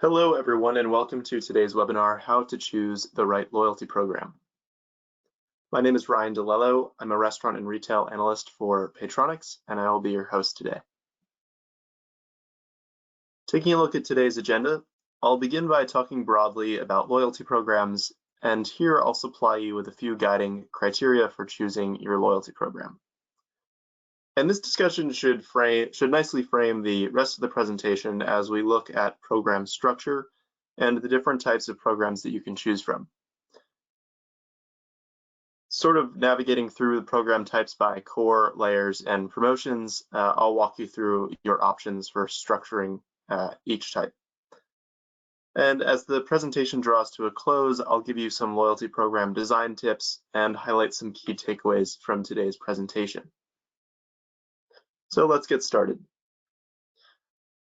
Hello, everyone, and welcome to today's webinar, How to Choose the Right Loyalty Program. My name is Ryan DeLello. I'm a restaurant and retail analyst for Paytronix, and I will be your host today. Taking a look at today's agenda, I'll begin by talking broadly about loyalty programs, and here I'll supply you with a few guiding criteria for choosing your loyalty program. And this discussion should nicely frame the rest of the presentation as we look at program structure and the different types of programs that you can choose from. Sort of navigating through the program types by core, layers, and promotions, I'll walk you through your options for structuring each type. And as the presentation draws to a close, I'll give you some loyalty program design tips and highlight some key takeaways from today's presentation. So let's get started.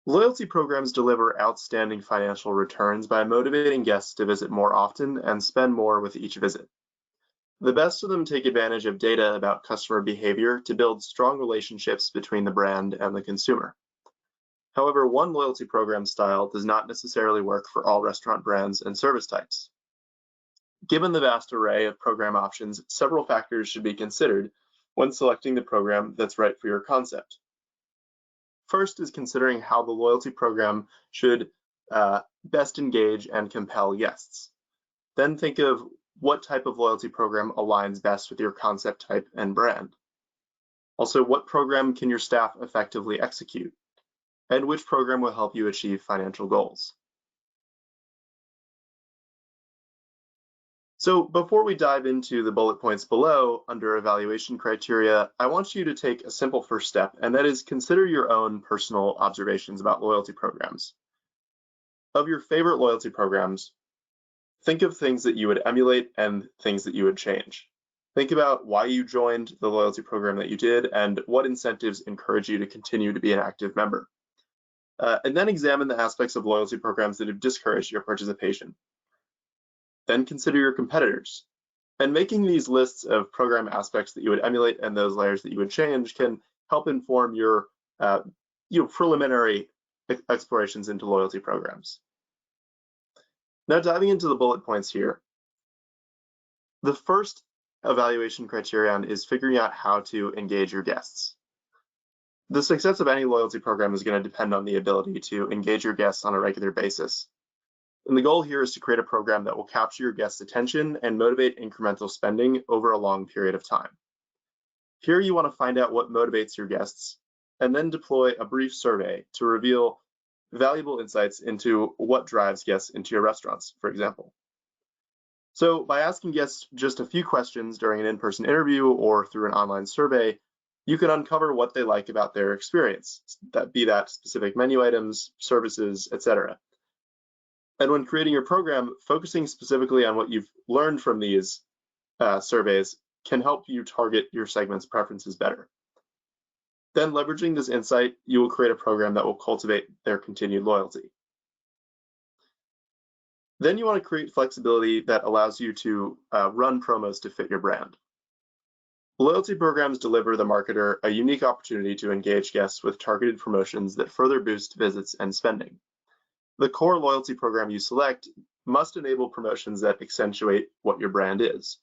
Loyalty programs deliver outstanding financial returns by motivating guests to visit more often and spend more with each visit. The best of them take advantage of data about customer behavior to build strong relationships between the brand and the consumer. However, one loyalty program style does not necessarily work for all restaurant brands and service types. Given the vast array of program options, several factors should be considered when selecting the program that's right for your concept. First is considering how the loyalty program should best engage and compel guests. Then think of what type of loyalty program aligns best with your concept type and brand. Also, what program can your staff effectively execute? And which program will help you achieve financial goals? So before we dive into the bullet points below under evaluation criteria, I want you to take a simple first step, and that is consider your own personal observations about loyalty programs. Of your favorite loyalty programs, think of things that you would emulate and things that you would change. Think about why you joined the loyalty program that you did and what incentives encourage you to continue to be an active member. And then examine the aspects of loyalty programs that have discouraged your participation. Then consider your competitors. And making these lists of program aspects that you would emulate and those layers that you would change can help inform your preliminary explorations into loyalty programs. Now diving into the bullet points here. The first evaluation criterion is figuring out how to engage your guests. The success of any loyalty program is going to depend on the ability to engage your guests on a regular basis. And the goal here is to create a program that will capture your guests' attention and motivate incremental spending over a long period of time. Here you want to find out what motivates your guests and then deploy a brief survey to reveal valuable insights into what drives guests into your restaurants, for example. So by asking guests just a few questions during an in-person interview or through an online survey, you can uncover what they like about their experience, be that specific menu items, services, etc. And when creating your program, focusing specifically on what you've learned from these surveys can help you target your segment's preferences better. Then leveraging this insight, you will create a program that will cultivate their continued loyalty. Then you want to create flexibility that allows you to run promos to fit your brand. Loyalty programs deliver the marketer a unique opportunity to engage guests with targeted promotions that further boost visits and spending. The core loyalty program you select must enable promotions that accentuate what your brand is.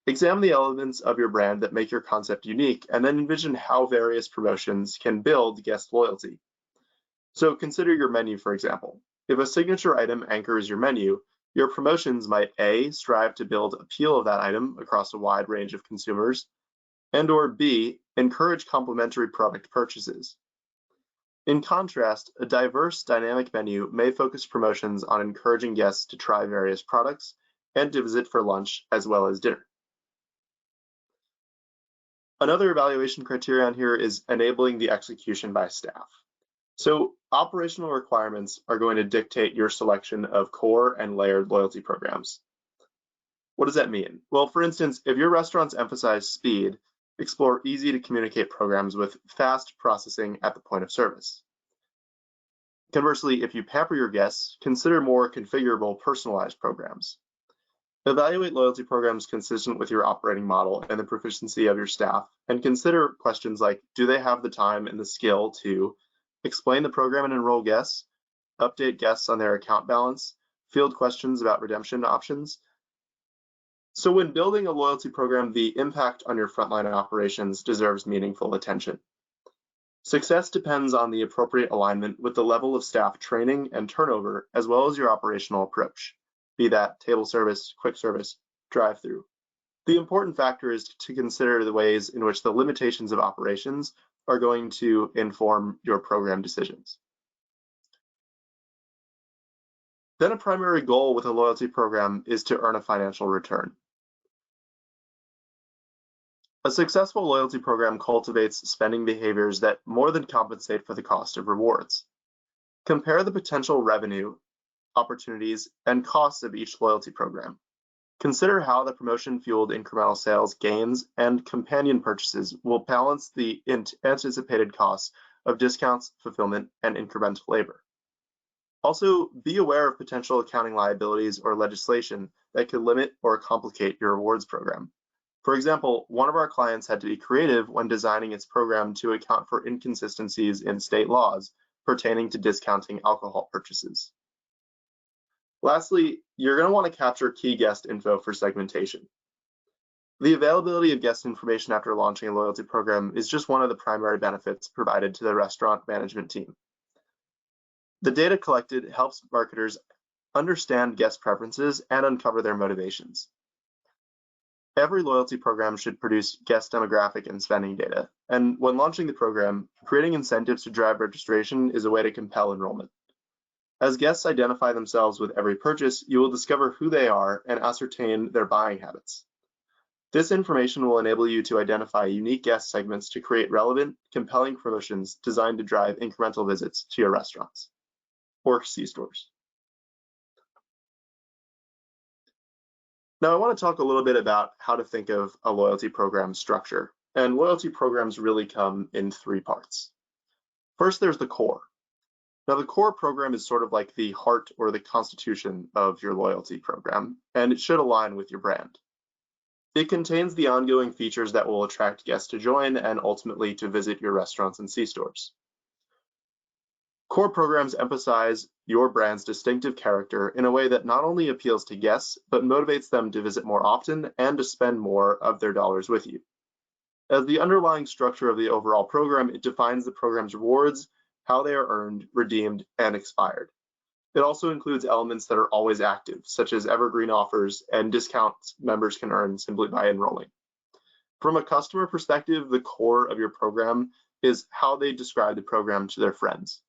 Examine the elements of your brand that make your concept unique, and then envision how various promotions can build guest loyalty. So consider your menu, for example. If a signature item anchors your menu, your promotions might A, strive to build appeal of that item across a wide range of consumers, and or B, encourage complementary product purchases. In contrast, a diverse, dynamic menu may focus promotions on encouraging guests to try various products and to visit for lunch as well as dinner. Another evaluation criterion here is enabling the execution by staff. So operational requirements are going to dictate your selection of core and layered loyalty programs. What does that mean? Well, for instance, if your restaurants emphasize speed, explore easy to communicate programs with fast processing at the point of service. Conversely, if you pamper your guests, consider more configurable, personalized programs. Evaluate loyalty programs consistent with your operating model and the proficiency of your staff, and consider questions like, do they have the time and the skill to explain the program and enroll guests? update guests on their account balance, field questions about redemption options. So when building a loyalty program, the impact on your frontline operations deserves meaningful attention. Success depends on the appropriate alignment with the level of staff training and turnover, as well as your operational approach, be that table service, quick service, drive-through. The important factor is to consider the ways in which the limitations of operations are going to inform your program decisions. Then a primary goal with a loyalty program is to earn a financial return. A successful loyalty program cultivates spending behaviors that more than compensate for the cost of rewards. Compare the potential revenue, opportunities, and costs of each loyalty program. Consider how the promotion-fueled incremental sales gains and companion purchases will balance the anticipated costs of discounts, fulfillment, and incremental labor. Also, be aware of potential accounting liabilities or legislation that could limit or complicate your rewards program. For example, one of our clients had to be creative when designing its program to account for inconsistencies in state laws pertaining to discounting alcohol purchases. Lastly, you're going to want to capture key guest info for segmentation. The availability of guest information after launching a loyalty program is just one of the primary benefits provided to the restaurant management team. The data collected helps marketers understand guest preferences and uncover their motivations. Every loyalty program should produce guest demographic and spending data, and when launching the program, creating incentives to drive registration is a way to compel enrollment. As guests identify themselves with every purchase, you will discover who they are and ascertain their buying habits. This information will enable you to identify unique guest segments to create relevant, compelling promotions designed to drive incremental visits to your restaurants or C-stores. Now, I want to talk a little bit about how to think of a loyalty program structure. And loyalty programs really come in three parts. First, there's the core. Now, the core program is sort of like the heart or the constitution of your loyalty program, and it should align with your brand. It contains the ongoing features that will attract guests to join and ultimately to visit your restaurants and C-stores. Core programs emphasize your brand's distinctive character in a way that not only appeals to guests, but motivates them to visit more often and to spend more of their dollars with you. As the underlying structure of the overall program, it defines the program's rewards, how they are earned, redeemed, and expired. It also includes elements that are always active, such as evergreen offers and discounts members can earn simply by enrolling. From a customer perspective, the core of your program is how they describe the program to their friends.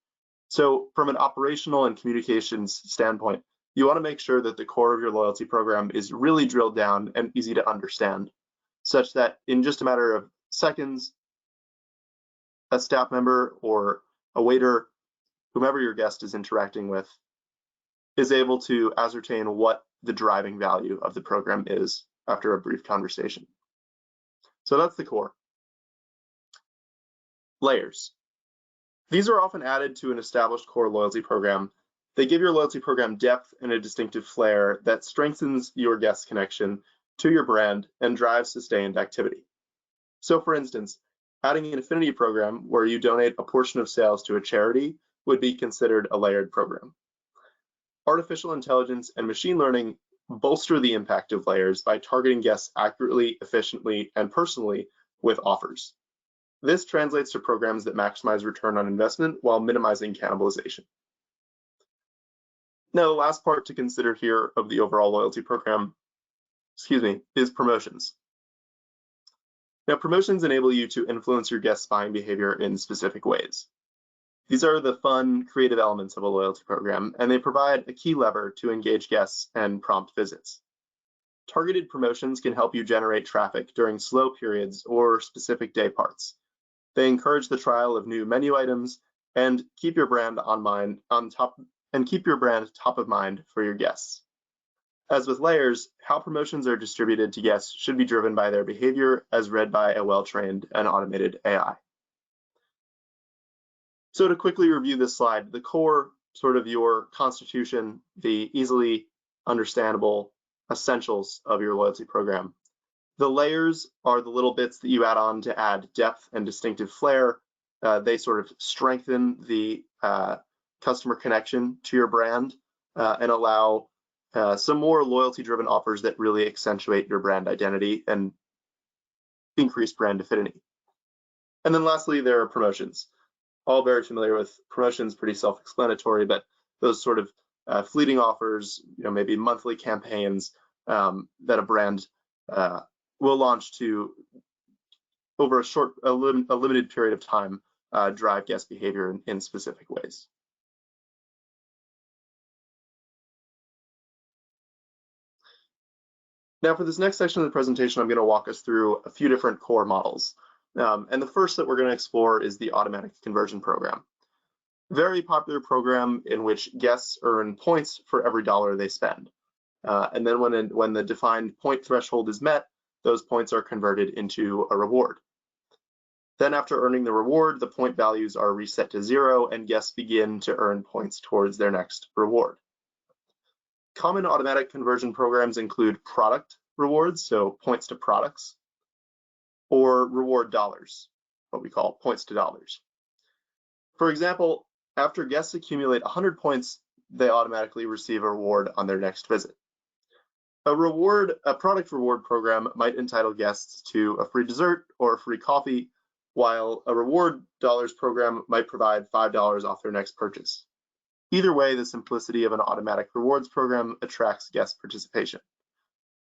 So from an operational and communications standpoint, you want to make sure that the core of your loyalty program is really drilled down and easy to understand, such that in just a matter of seconds, a staff member or a waiter, whomever your guest is interacting with, is able to ascertain what the driving value of the program is after a brief conversation. So that's the core. Layers. These are often added to an established core loyalty program. They give your loyalty program depth and a distinctive flair that strengthens your guest connection to your brand and drives sustained activity. So for instance, adding an affinity program where you donate a portion of sales to a charity would be considered a layered program. Artificial intelligence and machine learning bolster the impact of layers by targeting guests accurately, efficiently, and personally with offers. This translates to programs that maximize return on investment while minimizing cannibalization. Now, the last part to consider here of the overall loyalty program, is promotions. Now, promotions enable you to influence your guests' buying behavior in specific ways. These are the fun, creative elements of a loyalty program, and they provide a key lever to engage guests and prompt visits. Targeted promotions can help you generate traffic during slow periods or specific day parts. They encourage the trial of new menu items and keep your brand top of mind for your guests. As with layers, how promotions are distributed to guests should be driven by their behavior as read by a well-trained and automated AI. So to quickly review this slide, the core, sort of your constitution, the easily understandable essentials of your loyalty program. The layers are the little bits that you add on to add depth and distinctive flair. They sort of strengthen the customer connection to your brand and allow some more loyalty-driven offers that really accentuate your brand identity and increase brand affinity. And then lastly, there are promotions. All very familiar with promotions, pretty self-explanatory, but those sort of fleeting offers, maybe monthly campaigns that a brand will launch to, over a limited period of time, drive guest behavior in specific ways. Now for this next section of the presentation, I'm going to walk us through a few different core models. And the first that we're going to explore is the automatic conversion program. Very popular program in which guests earn points for every dollar they spend. And then when the defined point threshold is met, those points are converted into a reward. Then after earning the reward, the point values are reset to 0 and guests begin to earn points towards their next reward. Common automatic conversion programs include product rewards, so points to products, or reward dollars, what we call points to dollars. For example, after guests accumulate 100 points, they automatically receive a reward on their next visit. A product reward program might entitle guests to a free dessert or a free coffee, while a reward dollars program might provide $5 off their next purchase. Either way, the simplicity of an automatic rewards program attracts guest participation.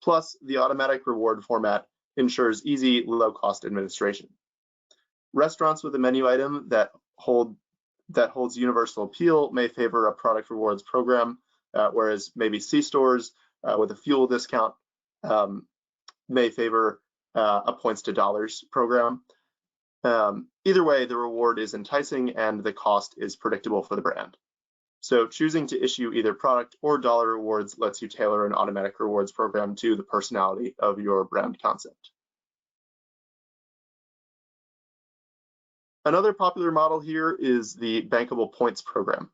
Plus, the automatic reward format ensures easy, low-cost administration. Restaurants with a menu item that holds universal appeal may favor a product rewards program, whereas maybe C-stores with a fuel discount may favor a points to dollars program. Either way, the reward is enticing and the cost is predictable for the brand. So choosing to issue either product or dollar rewards lets you tailor an automatic rewards program to the personality of your brand concept. Another popular model here is the bankable points program.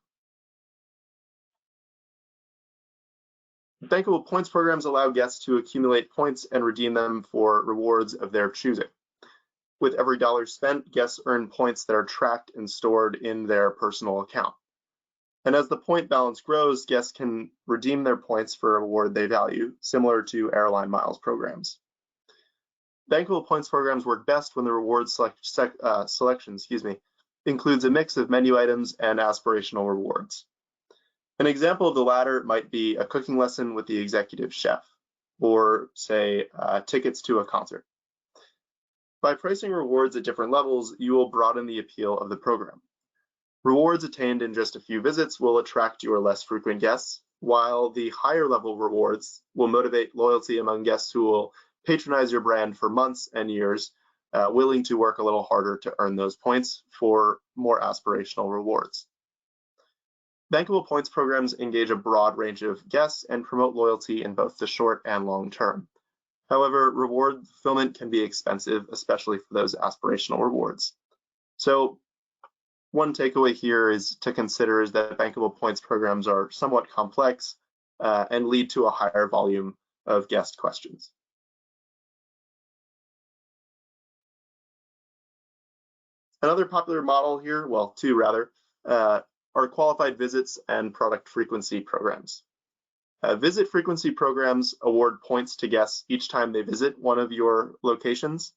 Bankable points programs allow guests to accumulate points and redeem them for rewards of their choosing. With every dollar spent, guests earn points that are tracked and stored in their personal account. And as the point balance grows, guests can redeem their points for a reward they value, similar to airline miles programs. Bankable points programs work best when the reward selection includes a mix of menu items and aspirational rewards. An example of the latter might be a cooking lesson with the executive chef, or say tickets to a concert. By pricing rewards at different levels, you will broaden the appeal of the program. Rewards attained in just a few visits will attract your less frequent guests, while the higher level rewards will motivate loyalty among guests who will patronize your brand for months and years, willing to work a little harder to earn those points for more aspirational rewards. Bankable points programs engage a broad range of guests and promote loyalty in both the short and long term. However, reward fulfillment can be expensive, especially for those aspirational rewards. So one takeaway here is to consider is that bankable points programs are somewhat complex and lead to a higher volume of guest questions. Another popular model here, well, two rather, are qualified visits and product frequency programs. Visit frequency programs award points to guests each time they visit one of your locations.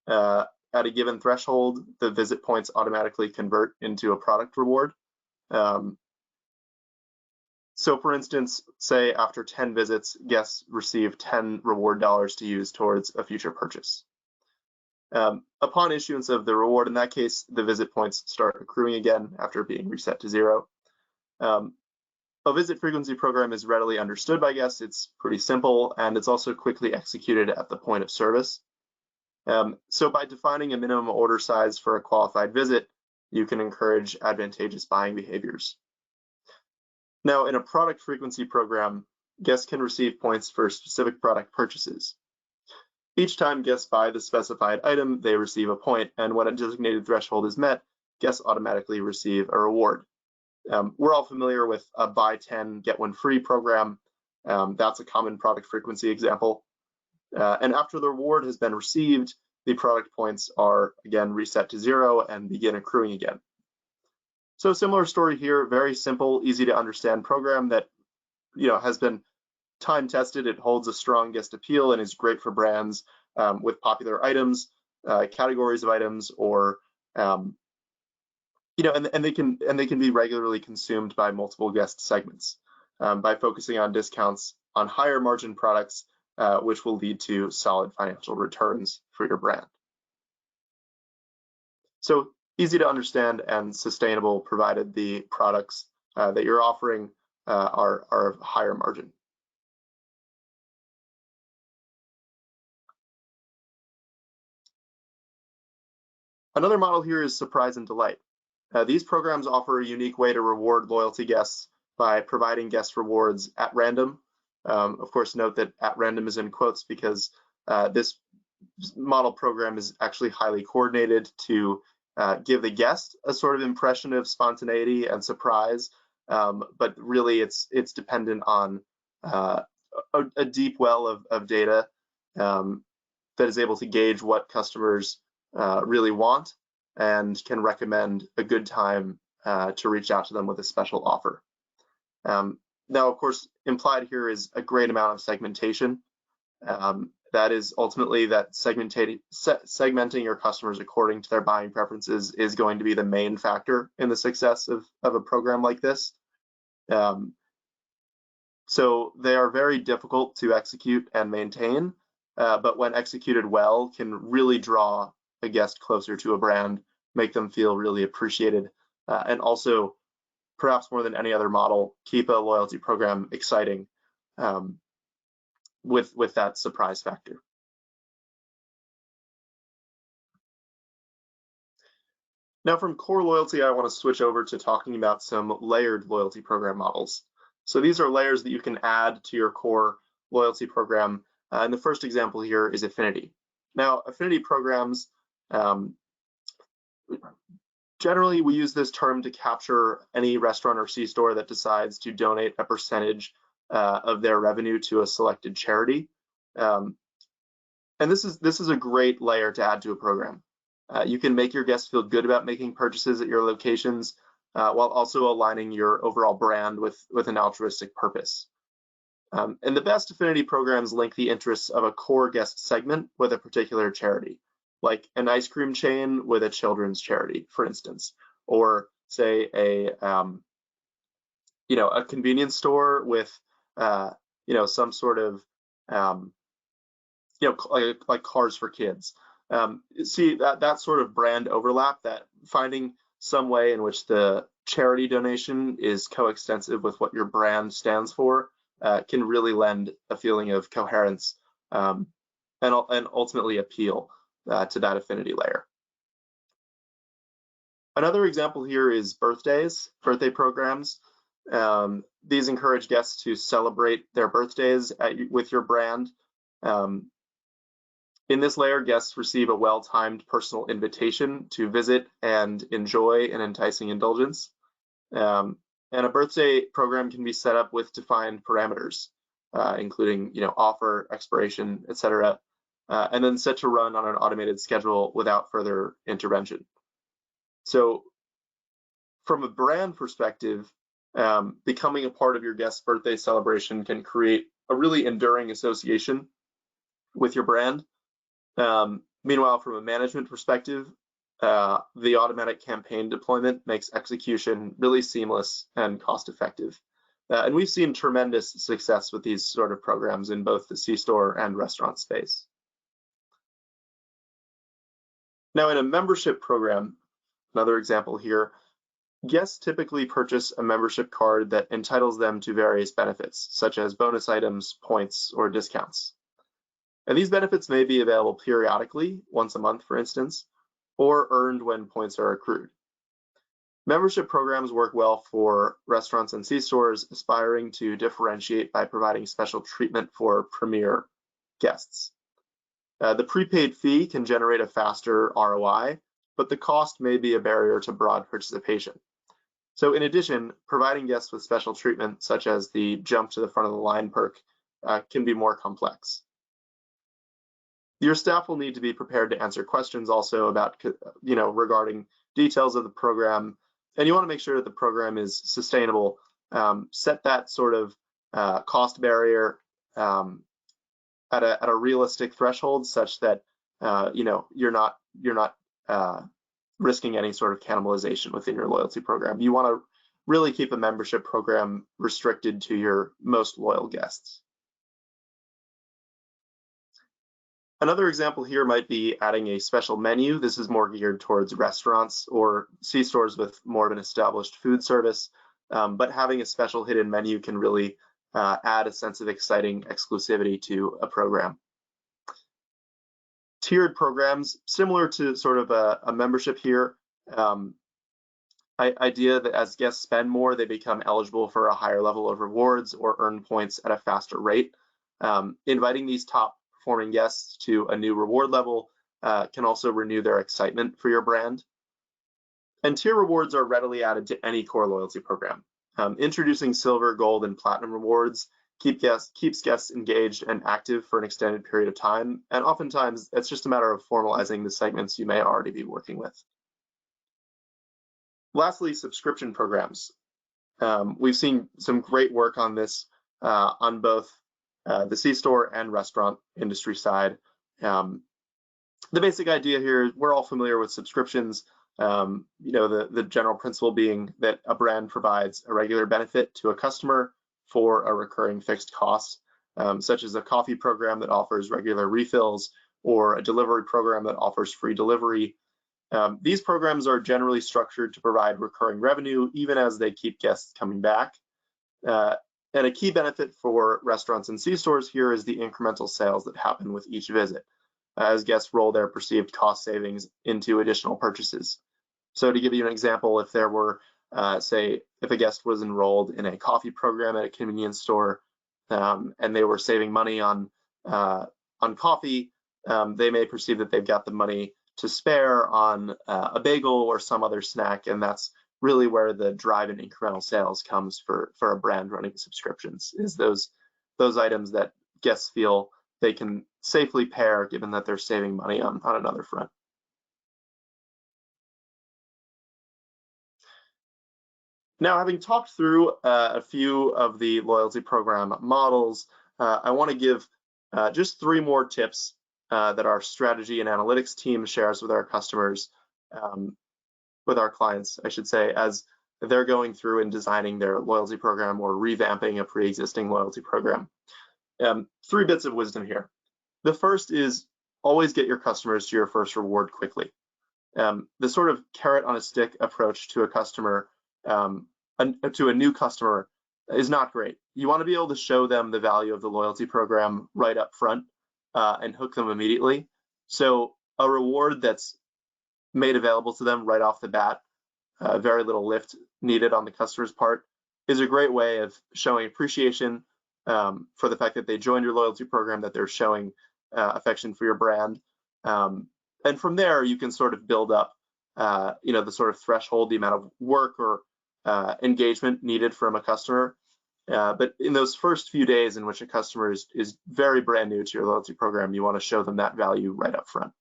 At a given threshold, the visit points automatically convert into a product reward. So for instance, say after 10 visits, guests receive 10 reward dollars to use towards a future purchase. Upon issuance of the reward, in that case, the visit points start accruing again after being reset to 0. A visit frequency program is readily understood by guests. It's pretty simple, and it's also quickly executed at the point of service. So by defining a minimum order size for a qualified visit, you can encourage advantageous buying behaviors. Now, in a product frequency program, guests can receive points for specific product purchases. Each time guests buy the specified item, they receive a point, and when a designated threshold is met, guests automatically receive a reward. We're all familiar with a buy 10, get one free program. That's a common product frequency example. And after the reward has been received, the product points are again reset to 0 and begin accruing again. So similar story here, very simple, easy to understand program that has been time tested. It holds a strong guest appeal and is great for brands with popular items, categories of items, or and they can be regularly consumed by multiple guest segments by focusing on discounts on higher margin products, which will lead to solid financial returns for your brand. So easy to understand and sustainable, provided the products that you're offering are of higher margin. Another model here is surprise and delight. These programs offer a unique way to reward loyalty guests by providing guest rewards at random. Of course, note that at random is in quotes because this model program is actually highly coordinated to give the guest a sort of impression of spontaneity and surprise, but really it's dependent on a deep well of data that is able to gauge what customers really want and can recommend a good time to reach out to them with a special offer. Now, of course, implied here is a great amount of segmentation. That is ultimately that segmenting your customers according to their buying preferences is going to be the main factor in the success of a program like this. So they are very difficult to execute and maintain, but when executed well, can really draw a guest closer to a brand, make them feel really appreciated, and also, perhaps more than any other model, keep a loyalty program exciting with that surprise factor. Now from core loyalty, I want to switch over to talking about some layered loyalty program models. So these are layers that you can add to your core loyalty program. And the first example here is affinity. Now, affinity programs, generally we use this term to capture any restaurant or C-store that decides to donate a percentage of their revenue to a selected charity. And this is a great layer to add to a program. You can make your guests feel good about making purchases at your locations while also aligning your overall brand with an altruistic purpose. And the best affinity programs link the interests of a core guest segment with a particular charity, like an ice cream chain with a children's charity, for instance, or say a convenience store with some sort of like Cars for Kids. See that sort of brand overlap, that finding some way in which the charity donation is coextensive with what your brand stands for can really lend a feeling of coherence and ultimately appeal to that affinity layer. Another example here is birthday programs. These encourage guests to celebrate their birthdays with your brand. In this layer, guests receive a well-timed personal invitation to visit and enjoy an enticing indulgence. And a birthday program can be set up with defined parameters, including offer, expiration, etc., and then set to run on an automated schedule without further intervention. So from a brand perspective, becoming a part of your guest's birthday celebration can create a really enduring association with your brand. Meanwhile, from a management perspective, the automatic campaign deployment makes execution really seamless and cost-effective. And we've seen tremendous success with these sort of programs in both the C-store and restaurant space. Now, in a membership program, another example here, guests typically purchase a membership card that entitles them to various benefits, such as bonus items, points, or discounts. And these benefits may be available periodically, once a month, for instance, or earned when points are accrued. Membership programs work well for restaurants and C-stores aspiring to differentiate by providing special treatment for premier guests. The prepaid fee can generate a faster ROI, but the cost may be a barrier to broad participation. So in addition, providing guests with special treatment, such as the jump to the front of the line perk, can be more complex. Your staff will need to be prepared to answer questions also about, regarding details of the program and you want to make sure that the program is sustainable. Set that sort of cost barrier at a realistic threshold, such that you're not risking any sort of cannibalization within your loyalty program. You want to really keep a membership program restricted to your most loyal guests. Another example here might be adding a special menu. This is more geared towards restaurants or C-stores with more of an established food service, but having a special hidden menu can really add a sense of exciting exclusivity to a program. Tiered programs, similar to sort of a membership here, idea that as guests spend more, they become eligible for a higher level of rewards or earn points at a faster rate. Inviting these top performing guests to a new reward level can also renew their excitement for your brand. And tier rewards are readily added to any core loyalty program. Introducing silver, gold, and platinum rewards keeps guests engaged and active for an extended period of time, and oftentimes it's just a matter of formalizing the segments you may already be working with. Lastly, subscription programs. We've seen some great work on this on both the C-store and restaurant industry side. The basic idea here is we're all familiar with subscriptions. The general principle being that a brand provides a regular benefit to a customer for a recurring fixed cost, such as a coffee program that offers regular refills or a delivery program that offers free delivery. These programs are generally structured to provide recurring revenue even as they keep guests coming back. And a key benefit for restaurants and C-stores here is the incremental sales that happen with each visit, as guests roll their perceived cost savings into additional purchases. So to give you an example, if there were, say, if a guest was enrolled in a coffee program at a convenience store and they were saving money on coffee, they may perceive that they've got the money to spare on a bagel or some other snack, and that's really where the drive in incremental sales comes for a brand running subscriptions, is those items that guests feel they can safely pair given that they're saving money on another front. Now, having talked through a few of the loyalty program models, I want to give just 3 more tips that our strategy and analytics team shares with our customers, with our clients, I should say, as they're going through and designing their loyalty program or revamping a pre-existing loyalty program. 3 bits of wisdom here. The first is always get your customers to your first reward quickly. The sort of carrot on a stick approach to a customer, to a new customer, is not great. You want to be able to show them the value of the loyalty program right up front and hook them immediately. So a reward that's made available to them right off the bat, very little lift needed on the customer's part, is a great way of showing appreciation for the fact that they joined your loyalty program, that they're showing affection for your brand. And from there, you can sort of build up, the sort of threshold, the amount of work or engagement needed from a customer. But in those first few days in which a customer is very brand new to your loyalty program, you want to show them that value right up front.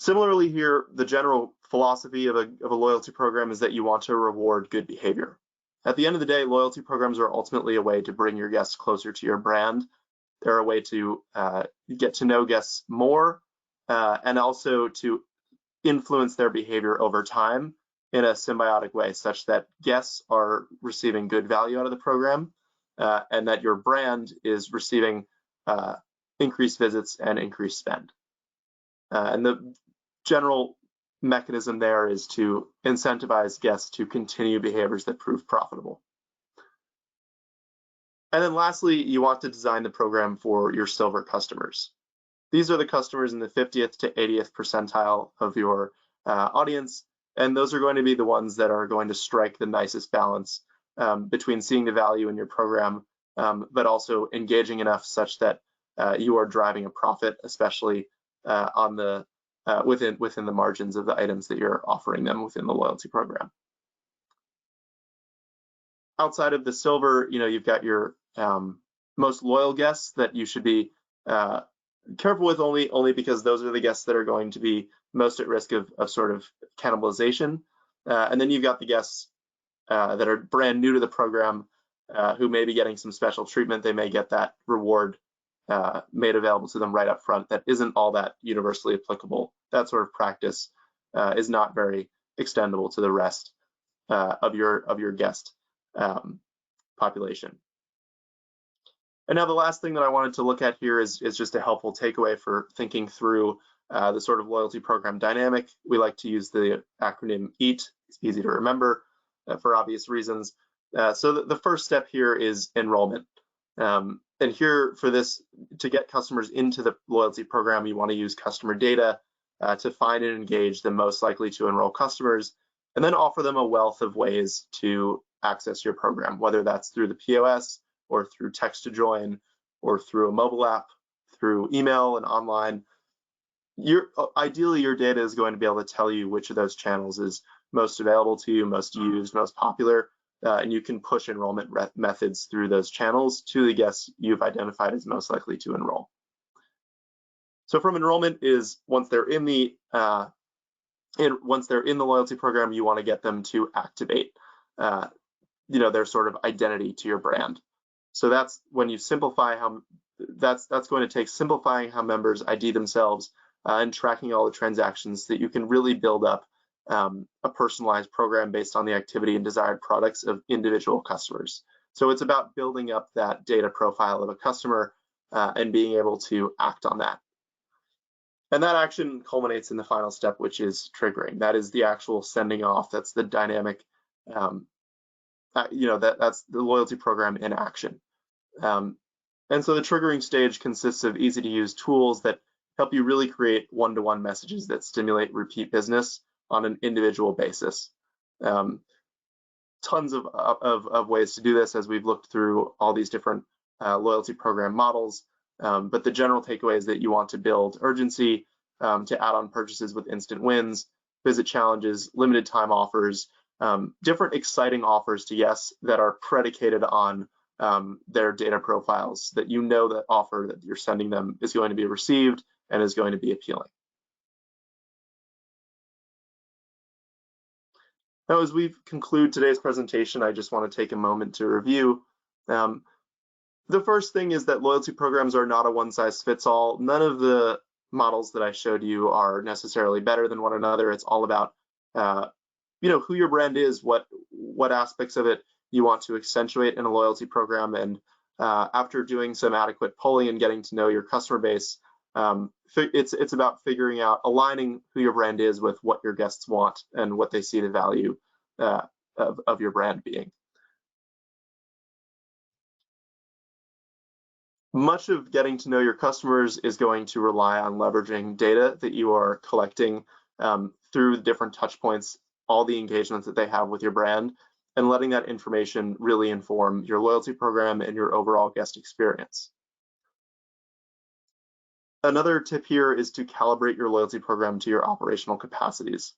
Similarly here, the general philosophy of a loyalty program is that you want to reward good behavior. At the end of the day, loyalty programs are ultimately a way to bring your guests closer to your brand. They're a way to get to know guests more and also to influence their behavior over time in a symbiotic way, such that guests are receiving good value out of the program and that your brand is receiving increased visits and increased spend. And the general mechanism there is to incentivize guests to continue behaviors that prove profitable. And then lastly, you want to design the program for your silver customers. These are the customers in the 50th to 80th percentile of your audience, and those are going to be the ones that are going to strike the nicest balance between seeing the value in your program, but also engaging enough such that you are driving a profit, especially on the within the margins of the items that you're offering them within the loyalty program. Outside of the silver, you've got your most loyal guests that you should be careful with, only because those are the guests that are going to be most at risk of sort of cannibalization. And then you've got the guests that are brand new to the program who may be getting some special treatment. They may get that reward made available to them right up front that isn't all that universally applicable. That sort of practice is not very extendable to the rest of your guest population. And now the last thing that I wanted to look at here is just a helpful takeaway for thinking through the sort of loyalty program dynamic. We like to use the acronym EAT. It's easy to remember for obvious reasons. So the first step here is enrollment. And here for this, to get customers into the loyalty program, you want to use customer data to find and engage the most likely to enroll customers, and then offer them a wealth of ways to access your program, whether that's through the POS or through text to join or through a mobile app, through email and online. Ideally, your data is going to be able to tell you which of those channels is most available to you, most used, most popular, and you can push enrollment methods through those channels to the guests you've identified as most likely to enroll. So from enrollment is once they're in the loyalty program, you want to get them to activate their sort of identity to your brand. So that's when you simplify how that's going to take simplifying how members ID themselves and tracking all the transactions so that you can really build up a personalized program based on the activity and desired products of individual customers. So it's about building up that data profile of a customer and being able to act on that. And that action culminates in the final step, which is triggering. That is the actual sending off. That's the dynamic, that's the loyalty program in action. And so the triggering stage consists of easy to use tools that help you really create one-to-one messages that stimulate repeat business on an individual basis. Tons of ways to do this as we've looked through all these different loyalty program models. But the general takeaway is that you want to build urgency to add on purchases with instant wins, visit challenges, limited time offers, different exciting offers to guests that are predicated on their data profiles, that you know that offer that you're sending them is going to be received and is going to be appealing. Now, as we conclude today's presentation, I just want to take a moment to review. The first thing is that loyalty programs are not a one-size-fits-all. None of the models that I showed you are necessarily better than one another. It's all about who your brand is, what aspects of it you want to accentuate in a loyalty program, and after doing some adequate polling and getting to know your customer base, it's about figuring out, aligning who your brand is with what your guests want and what they see the value of your brand being. Much of getting to know your customers is going to rely on leveraging data that you are collecting through the different touch points, all the engagements that they have with your brand, and letting that information really inform your loyalty program and your overall guest experience. Another tip here is to calibrate your loyalty program to your operational capacities.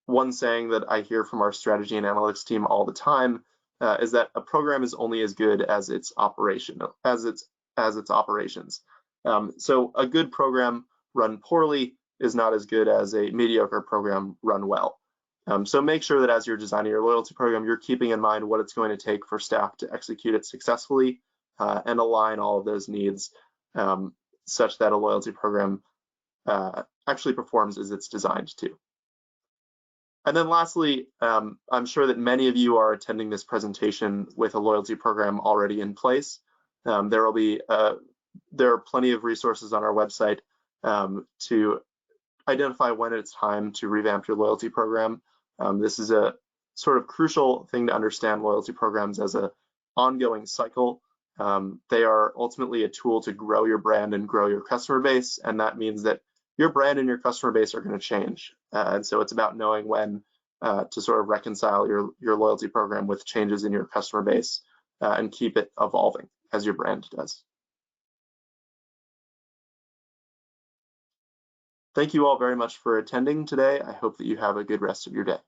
One saying that I hear from our strategy and analytics team all the time is that a program is only as good as its operations. So a good program run poorly is not as good as a mediocre program run well. So make sure that as you're designing your loyalty program, you're keeping in mind what it's going to take for staff to execute it successfully and align all of those needs such that a loyalty program actually performs as it's designed to. And then lastly, I'm sure that many of you are attending this presentation with a loyalty program already in place. There are plenty of resources on our website to identify when it's time to revamp your loyalty program. This is a sort of crucial thing to understand loyalty programs as an ongoing cycle. They are ultimately a tool to grow your brand and grow your customer base, and that means that your brand and your customer base are going to change. And so it's about knowing when to sort of reconcile your loyalty program with changes in your customer base and keep it evolving as your brand does. Thank you all very much for attending today. I hope that you have a good rest of your day.